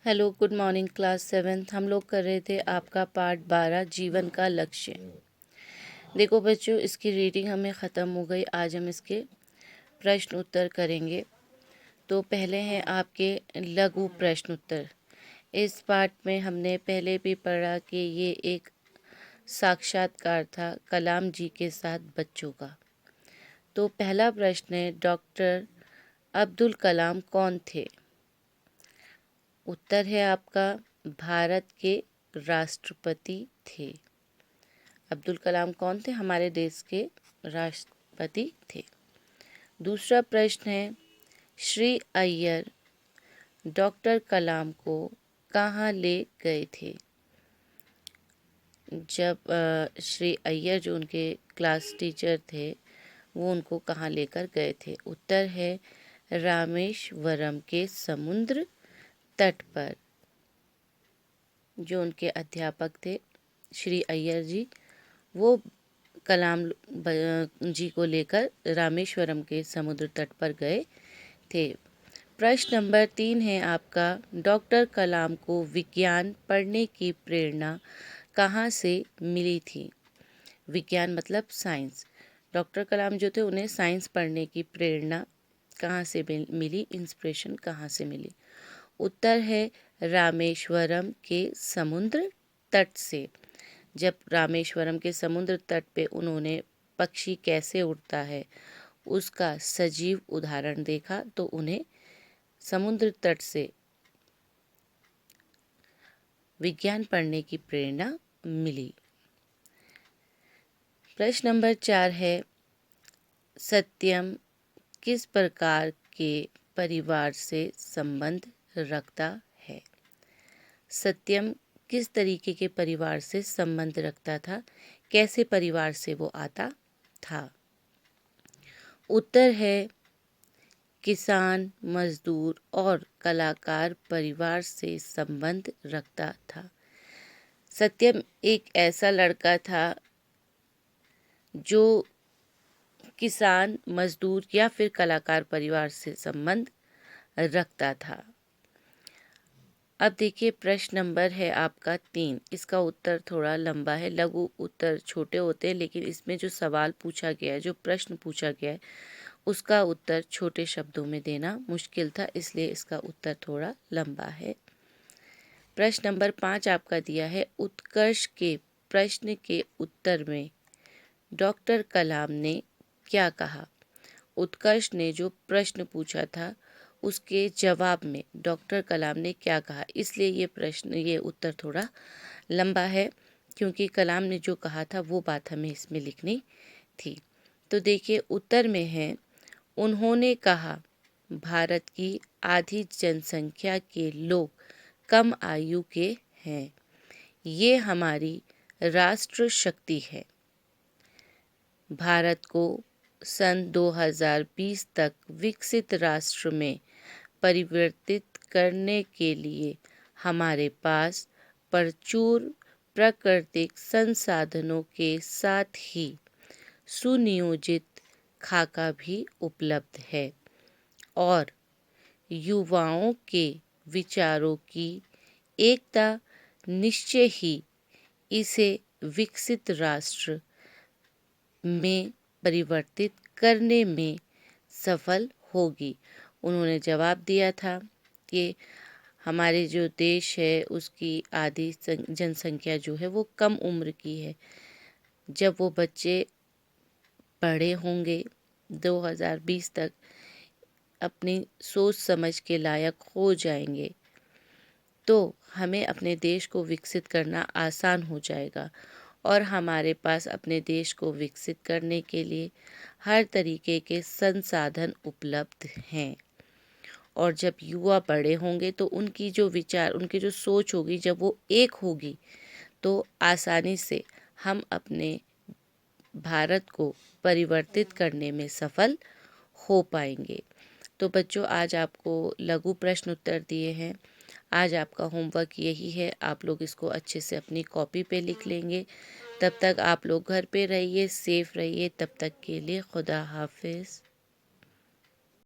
Hello, good morning class 7th। हम लोग कर रहे थे आपका पार्ट 12 जीवन का लक्ष्य। देखो बच्चों, इसकी रीडिंग हमें ख़त्म हो गई। आज हम इसके प्रश्न उत्तर करेंगे। तो पहले हैं आपके लघु प्रश्न उत्तर। इस पार्ट में हमने पहले भी पढ़ा कि ये एक साक्षात्कार था कलाम जी के साथ बच्चों का। तो पहला प्रश्न है, डॉक्टर अब्दुल कलाम कौन थे? उत्तर है आपका, भारत के राष्ट्रपति थे। अब्दुल कलाम कौन थे? हमारे देश के राष्ट्रपति थे। दूसरा प्रश्न है, श्री अय्यर डॉक्टर कलाम को कहाँ ले गए थे? जब श्री अय्यर जो उनके क्लास टीचर थे, वो उनको कहाँ लेकर गए थे? उत्तर है रामेश्वरम के समुद्र तट पर। जो उनके अध्यापक थे श्री अय्यर जी, वो कलाम जी को लेकर रामेश्वरम के समुद्र तट पर गए थे। प्रश्न नंबर 3 है आपका, डॉक्टर कलाम को विज्ञान पढ़ने की प्रेरणा कहाँ से मिली थी? विज्ञान मतलब साइंस। डॉक्टर कलाम जो थे, उन्हें साइंस पढ़ने की प्रेरणा कहाँ से मिली, इंस्पिरेशन कहाँ से मिली? उत्तर है रामेश्वरम के समुद्र तट से। जब रामेश्वरम के समुद्र तट पे उन्होंने पक्षी कैसे उड़ता है उसका सजीव उदाहरण देखा, तो उन्हें समुद्र तट से विज्ञान पढ़ने की प्रेरणा मिली। प्रश्न नंबर 4 है, सत्यम किस प्रकार के परिवार से संबंध रखता है? सत्यम किस तरीके के परिवार से संबंध रखता था? कैसे परिवार से वो आता था? उत्तर है किसान, मजदूर और कलाकार परिवार से संबंध रखता था। सत्यम एक ऐसा लड़का था जो किसान, मजदूर या फिर कलाकार परिवार से संबंध रखता था। अब देखिए, प्रश्न नंबर है आपका 3। इसका उत्तर थोड़ा लंबा है। लघु उत्तर छोटे होते हैं, लेकिन इसमें जो सवाल पूछा गया है, जो प्रश्न पूछा गया है, उसका उत्तर छोटे शब्दों में देना मुश्किल था, इसलिए इसका उत्तर थोड़ा लंबा है। प्रश्न नंबर 5 आपका दिया है, उत्कर्ष के प्रश्न के उत्तर में डॉक्टर कलाम ने क्या कहा? उत्कर्ष ने जो प्रश्न पूछा था उसके जवाब में डॉक्टर कलाम ने क्या कहा, इसलिए ये उत्तर थोड़ा लंबा है, क्योंकि कलाम ने जो कहा था वो बात हमें इसमें लिखनी थी। तो देखिए, उत्तर में है, उन्होंने कहा भारत की आधी जनसंख्या के लोग कम आयु के हैं। ये हमारी राष्ट्र शक्ति है। भारत को सन 2020 तक विकसित राष्ट्र में परिवर्तित करने के लिए हमारे पास प्रचुर प्राकृतिक संसाधनों के साथ ही सुनियोजित खाका भी उपलब्ध है और युवाओं के विचारों की एकता निश्चय ही इसे विकसित राष्ट्र में परिवर्तित करने में सफल होगी। उन्होंने जवाब दिया था कि हमारे जो देश है उसकी आधी जनसंख्या जो है वो कम उम्र की है। जब वो बच्चे बड़े होंगे, 2020 तक अपनी सोच समझ के लायक हो जाएंगे, तो हमें अपने देश को विकसित करना आसान हो जाएगा और हमारे पास अपने देश को विकसित करने के लिए हर तरीके के संसाधन उपलब्ध हैं। और जब युवा बड़े होंगे तो उनकी जो विचार, उनकी जो सोच होगी, जब वो एक होगी, तो आसानी से हम अपने भारत को परिवर्तित करने में सफल हो पाएंगे। तो बच्चों, आज आपको लघु प्रश्न उत्तर दिए हैं। आज आपका होमवर्क यही है, आप लोग इसको अच्छे से अपनी कॉपी पे लिख लेंगे। तब तक आप लोग घर पे रहिए, सेफ रहिए। तब तक के लिए खुदा हाफिज़।